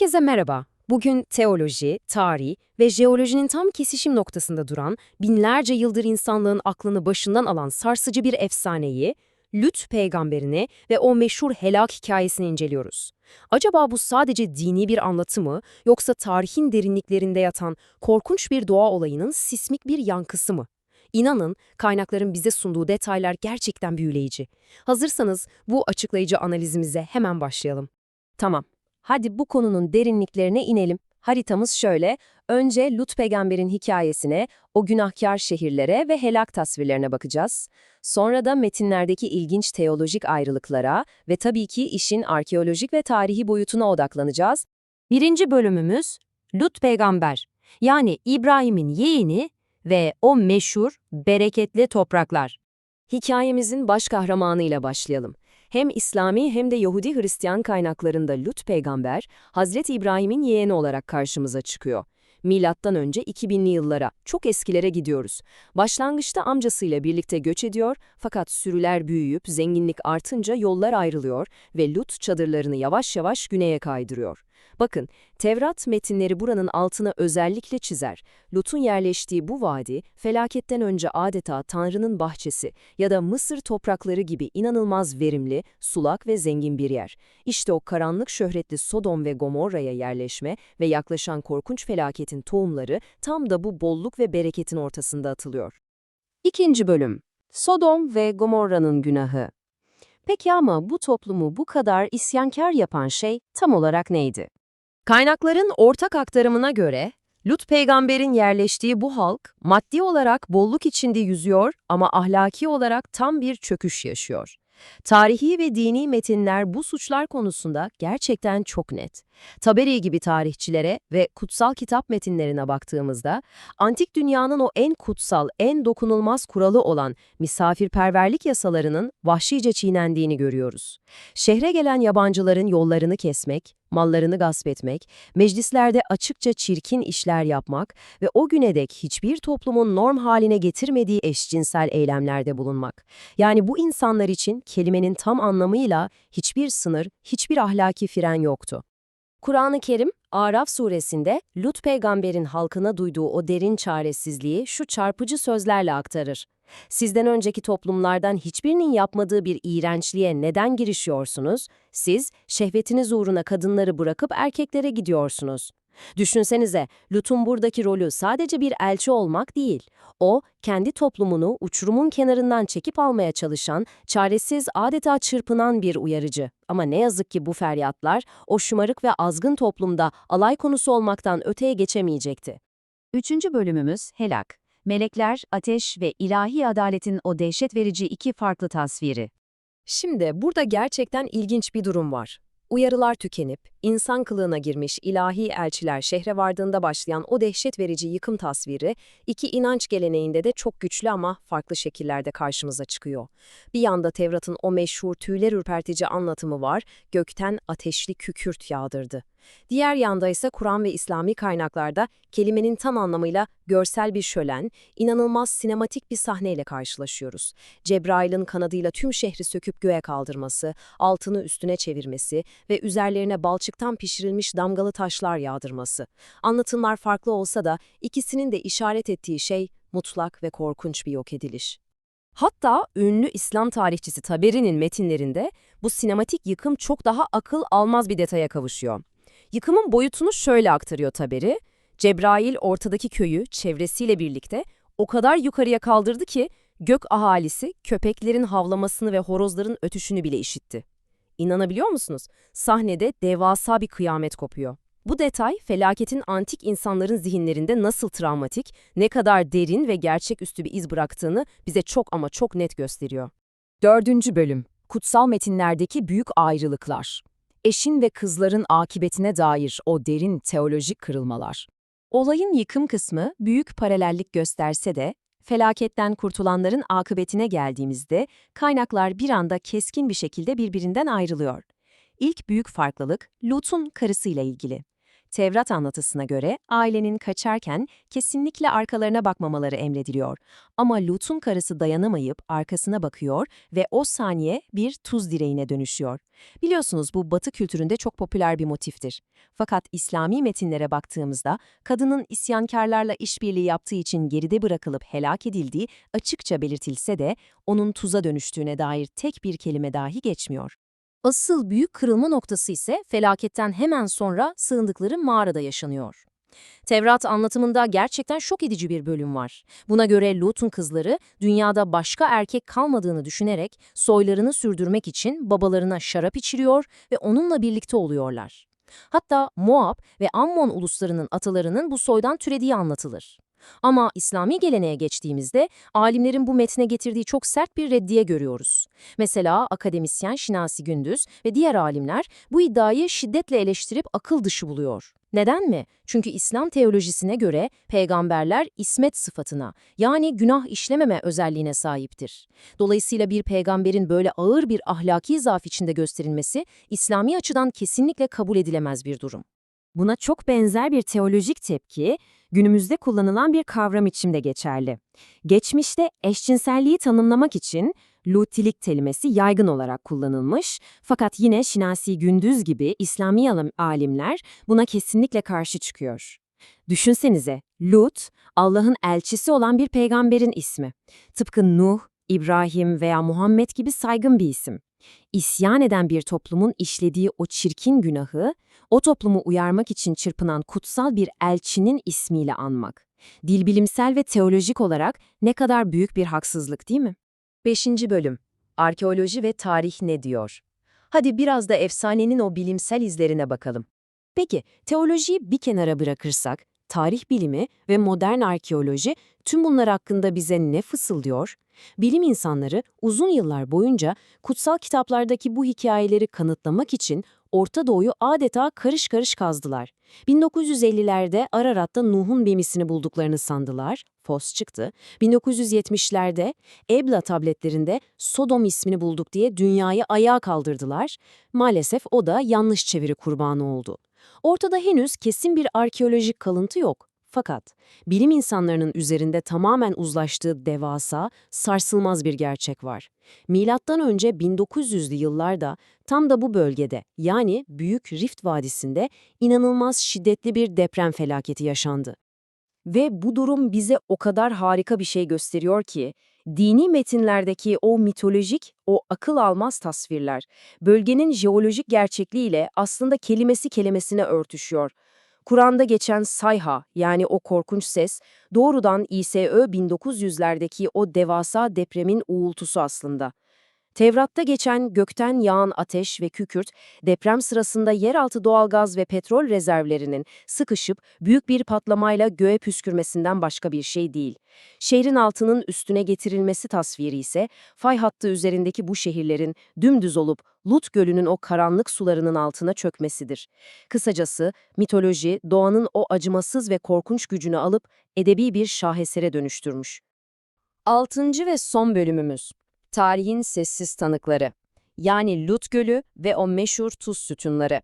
Herkese merhaba. Bugün teoloji, tarih ve jeolojinin tam kesişim noktasında duran, binlerce yıldır insanlığın aklını başından alan sarsıcı bir efsaneyi, Lut peygamberini ve o meşhur helak hikayesini inceliyoruz. Acaba bu sadece dini bir anlatı mı, yoksa tarihin derinliklerinde yatan korkunç bir doğa olayının sismik bir yankısı mı? İnanın, kaynakların bize sunduğu detaylar gerçekten büyüleyici. Hazırsanız bu açıklayıcı analizimize hemen başlayalım. Tamam. Hadi bu konunun derinliklerine inelim. Haritamız şöyle. Önce Lut peygamberin hikayesine, o günahkar şehirlere ve helak tasvirlerine bakacağız. Sonra da metinlerdeki ilginç teolojik ayrılıklara ve tabii ki işin arkeolojik ve tarihi boyutuna odaklanacağız. Birinci bölümümüz Lut peygamber, yani İbrahim'in yeğeni ve o meşhur bereketli topraklar. Hikayemizin baş kahramanıyla başlayalım. Hem İslami hem de Yahudi Hristiyan kaynaklarında Lut peygamber, Hazreti İbrahim'in yeğeni olarak karşımıza çıkıyor. Milattan önce 2000'li yıllara, çok eskilere gidiyoruz. Başlangıçta amcasıyla birlikte göç ediyor, fakat sürüler büyüyüp zenginlik artınca yollar ayrılıyor ve Lut çadırlarını yavaş yavaş güneye kaydırıyor. Bakın, Tevrat metinleri buranın altına özellikle çizer. Lut'un yerleştiği bu vadi, felaketten önce adeta Tanrı'nın bahçesi ya da Mısır toprakları gibi inanılmaz verimli, sulak ve zengin bir yer. İşte o karanlık şöhretli Sodom ve Gomorra'ya yerleşme ve yaklaşan korkunç felaketin tohumları tam da bu bolluk ve bereketin ortasında atılıyor. İkinci bölüm. Sodom ve Gomorra'nın günahı. Peki ama bu toplumu bu kadar isyankar yapan şey tam olarak neydi? Kaynakların ortak aktarımına göre, Lut peygamberin yerleştiği bu halk, maddi olarak bolluk içinde yüzüyor ama ahlaki olarak tam bir çöküş yaşıyor. Tarihi ve dini metinler bu suçlar konusunda gerçekten çok net. Taberi gibi tarihçilere ve kutsal kitap metinlerine baktığımızda, antik dünyanın o en kutsal, en dokunulmaz kuralı olan misafirperverlik yasalarının vahşice çiğnendiğini görüyoruz. Şehre gelen yabancıların yollarını kesmek, mallarını gasp etmek, meclislerde açıkça çirkin işler yapmak ve o güne dek hiçbir toplumun norm haline getirmediği eşcinsel eylemlerde bulunmak. Yani bu insanlar için kelimenin tam anlamıyla hiçbir sınır, hiçbir ahlaki fren yoktu. Kur'an-ı Kerim, Araf suresinde Lut peygamberin halkına duyduğu o derin çaresizliği şu çarpıcı sözlerle aktarır. Sizden önceki toplumlardan hiçbirinin yapmadığı bir iğrençliğe neden girişiyorsunuz? Siz, şehvetiniz uğruna kadınları bırakıp erkeklere gidiyorsunuz. Düşünsenize, Lut'un buradaki rolü sadece bir elçi olmak değil. O, kendi toplumunu uçurumun kenarından çekip almaya çalışan, çaresiz, adeta çırpınan bir uyarıcı. Ama ne yazık ki bu feryatlar, o şımarık ve azgın toplumda alay konusu olmaktan öteye geçemeyecekti. Üçüncü bölümümüz Helak. Melekler, ateş ve ilahi adaletin o dehşet verici iki farklı tasviri. Şimdi burada gerçekten ilginç bir durum var. Uyarılar tükenip, insan kılığına girmiş ilahi elçiler şehre vardığında başlayan o dehşet verici yıkım tasviri, iki inanç geleneğinde de çok güçlü ama farklı şekillerde karşımıza çıkıyor. Bir yanda Tevrat'ın o meşhur tüyler ürpertici anlatımı var, gökten ateşli kükürt yağdırdı. Diğer yanda ise Kur'an ve İslami kaynaklarda kelimenin tam anlamıyla görsel bir şölen, inanılmaz sinematik bir sahneyle karşılaşıyoruz. Cebrail'in kanadıyla tüm şehri söküp göğe kaldırması, altını üstüne çevirmesi ve üzerlerine balçıktan pişirilmiş damgalı taşlar yağdırması. Anlatımlar farklı olsa da ikisinin de işaret ettiği şey mutlak ve korkunç bir yok ediliş. Hatta ünlü İslam tarihçisi Taberi'nin metinlerinde bu sinematik yıkım çok daha akıl almaz bir detaya kavuşuyor. Yıkımın boyutunu şöyle aktarıyor Taberi, Cebrail ortadaki köyü çevresiyle birlikte o kadar yukarıya kaldırdı ki gök ahalisi köpeklerin havlamasını ve horozların ötüşünü bile işitti. İnanabiliyor musunuz? Sahnede devasa bir kıyamet kopuyor. Bu detay, felaketin antik insanların zihinlerinde nasıl travmatik, ne kadar derin ve gerçeküstü bir iz bıraktığını bize çok ama çok net gösteriyor. Dördüncü bölüm. Kutsal metinlerdeki büyük ayrılıklar. Eşin ve kızların akıbetine dair o derin teolojik kırılmalar. Olayın yıkım kısmı büyük paralellik gösterse de, felaketten kurtulanların akıbetine geldiğimizde kaynaklar bir anda keskin bir şekilde birbirinden ayrılıyor. İlk büyük farklılık Lut'un karısıyla ilgili. Tevrat anlatısına göre ailenin kaçarken kesinlikle arkalarına bakmamaları emrediliyor. Ama Lut'un karısı dayanamayıp arkasına bakıyor ve o saniye bir tuz direğine dönüşüyor. Biliyorsunuz bu Batı kültüründe çok popüler bir motiftir. Fakat İslami metinlere baktığımızda kadının isyankarlarla işbirliği yaptığı için geride bırakılıp helak edildiği açıkça belirtilse de onun tuza dönüştüğüne dair tek bir kelime dahi geçmiyor. Asıl büyük kırılma noktası ise felaketten hemen sonra sığındıkları mağarada yaşanıyor. Tevrat anlatımında gerçekten şok edici bir bölüm var. Buna göre Lut'un kızları dünyada başka erkek kalmadığını düşünerek soylarını sürdürmek için babalarına şarap içiriyor ve onunla birlikte oluyorlar. Hatta Moab ve Ammon uluslarının atalarının bu soydan türediği anlatılır. Ama İslami geleneğe geçtiğimizde alimlerin bu metne getirdiği çok sert bir reddiye görüyoruz. Mesela akademisyen Şinasi Gündüz ve diğer alimler bu iddiayı şiddetle eleştirip akıl dışı buluyor. Neden mi? Çünkü İslam teolojisine göre peygamberler ismet sıfatına, yani günah işlememe özelliğine sahiptir. Dolayısıyla bir peygamberin böyle ağır bir ahlaki zaaf içinde gösterilmesi İslami açıdan kesinlikle kabul edilemez bir durum. Buna çok benzer bir teolojik tepki, günümüzde kullanılan bir kavram için de geçerli. Geçmişte eşcinselliği tanımlamak için Lutilik kelimesi yaygın olarak kullanılmış, fakat yine Şinasi Gündüz gibi İslami alimler buna kesinlikle karşı çıkıyor. Düşünsenize, Lut, Allah'ın elçisi olan bir peygamberin ismi. Tıpkı Nuh, İbrahim veya Muhammed gibi saygın bir isim. İsyan eden bir toplumun işlediği o çirkin günahı, o toplumu uyarmak için çırpınan kutsal bir elçinin ismiyle anmak. Dilbilimsel ve teolojik olarak ne kadar büyük bir haksızlık, değil mi? 5. Bölüm. Arkeoloji ve tarih ne diyor? Hadi biraz da efsanenin o bilimsel izlerine bakalım. Peki, teolojiyi bir kenara bırakırsak, tarih bilimi ve modern arkeoloji tüm bunlar hakkında bize ne fısıldıyor? Bilim insanları uzun yıllar boyunca kutsal kitaplardaki bu hikayeleri kanıtlamak için Orta Doğu'yu adeta karış karış kazdılar. 1950'lerde Ararat'ta Nuh'un gemisini bulduklarını sandılar, fos çıktı. 1970'lerde Ebla tabletlerinde Sodom ismini bulduk diye dünyayı ayağa kaldırdılar. Maalesef o da yanlış çeviri kurbanı oldu. Ortada henüz kesin bir arkeolojik kalıntı yok. Fakat bilim insanlarının üzerinde tamamen uzlaştığı devasa, sarsılmaz bir gerçek var. Milattan önce 1900'lü yıllarda tam da bu bölgede, yani Büyük Rift Vadisi'nde inanılmaz şiddetli bir deprem felaketi yaşandı. Ve bu durum bize o kadar harika bir şey gösteriyor ki, dini metinlerdeki o mitolojik, o akıl almaz tasvirler, bölgenin jeolojik gerçekliğiyle aslında kelimesi kelimesine örtüşüyor. Kur'an'da geçen sayha, yani o korkunç ses, doğrudan İSÖ 1900'lerdeki o devasa depremin uğultusu aslında. Tevrat'ta geçen gökten yağan ateş ve kükürt, deprem sırasında yeraltı doğalgaz ve petrol rezervlerinin sıkışıp büyük bir patlamayla göğe püskürmesinden başka bir şey değil. Şehrin altının üstüne getirilmesi tasviri ise, fay hattı üzerindeki bu şehirlerin dümdüz olup Lut Gölü'nün o karanlık sularının altına çökmesidir. Kısacası, mitoloji, doğanın o acımasız ve korkunç gücünü alıp edebi bir şahesere dönüştürmüş. 6. ve son bölümümüz. Tarihin sessiz tanıkları, yani Lut Gölü ve o meşhur tuz sütunları.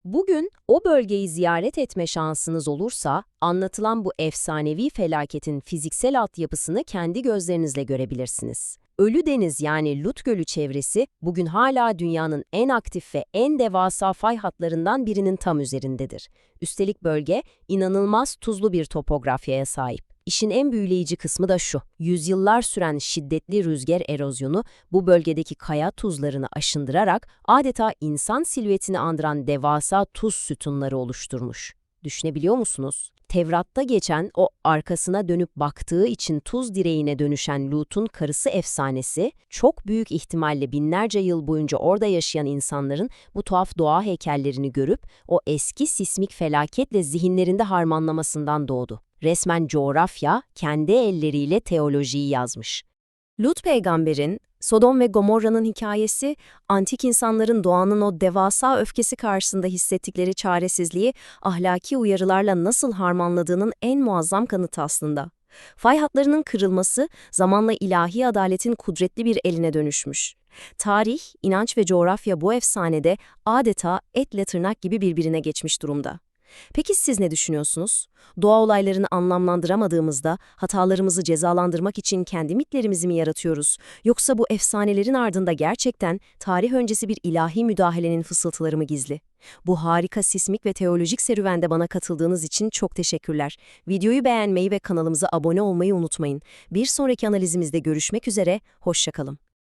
Bugün o bölgeyi ziyaret etme şansınız olursa, anlatılan bu efsanevi felaketin fiziksel altyapısını kendi gözlerinizle görebilirsiniz. Ölüdeniz, yani Lut Gölü çevresi, bugün hala dünyanın en aktif ve en devasa fay hatlarından birinin tam üzerindedir. Üstelik bölge, inanılmaz tuzlu bir topografyaya sahip. İşin en büyüleyici kısmı da şu: yüzyıllar süren şiddetli rüzgar erozyonu bu bölgedeki kaya tuzlarını aşındırarak adeta insan silüetini andıran devasa tuz sütunları oluşturmuş. Düşünebiliyor musunuz? Tevrat'ta geçen o arkasına dönüp baktığı için tuz direğine dönüşen Lut'un karısı efsanesi, çok büyük ihtimalle binlerce yıl boyunca orada yaşayan insanların bu tuhaf doğa heykellerini görüp o eski sismik felaketle zihinlerinde harmanlamasından doğdu. Resmen coğrafya kendi elleriyle teolojiyi yazmış. Lut peygamberin, Sodom ve Gomorra'nın hikayesi, antik insanların doğanın o devasa öfkesi karşısında hissettikleri çaresizliği ahlaki uyarılarla nasıl harmanladığının en muazzam kanıtı aslında. Fay hatlarının kırılması, zamanla ilahi adaletin kudretli bir eline dönüşmüş. Tarih, inanç ve coğrafya bu efsanede adeta etle tırnak gibi birbirine geçmiş durumda. Peki siz ne düşünüyorsunuz? Doğa olaylarını anlamlandıramadığımızda hatalarımızı cezalandırmak için kendi mitlerimizi mi yaratıyoruz? Yoksa bu efsanelerin ardında gerçekten tarih öncesi bir ilahi müdahalenin fısıltıları mı gizli? Bu harika sismik ve teolojik serüvende bana katıldığınız için çok teşekkürler. Videoyu beğenmeyi ve kanalımıza abone olmayı unutmayın. Bir sonraki analizimizde görüşmek üzere, hoşça kalın.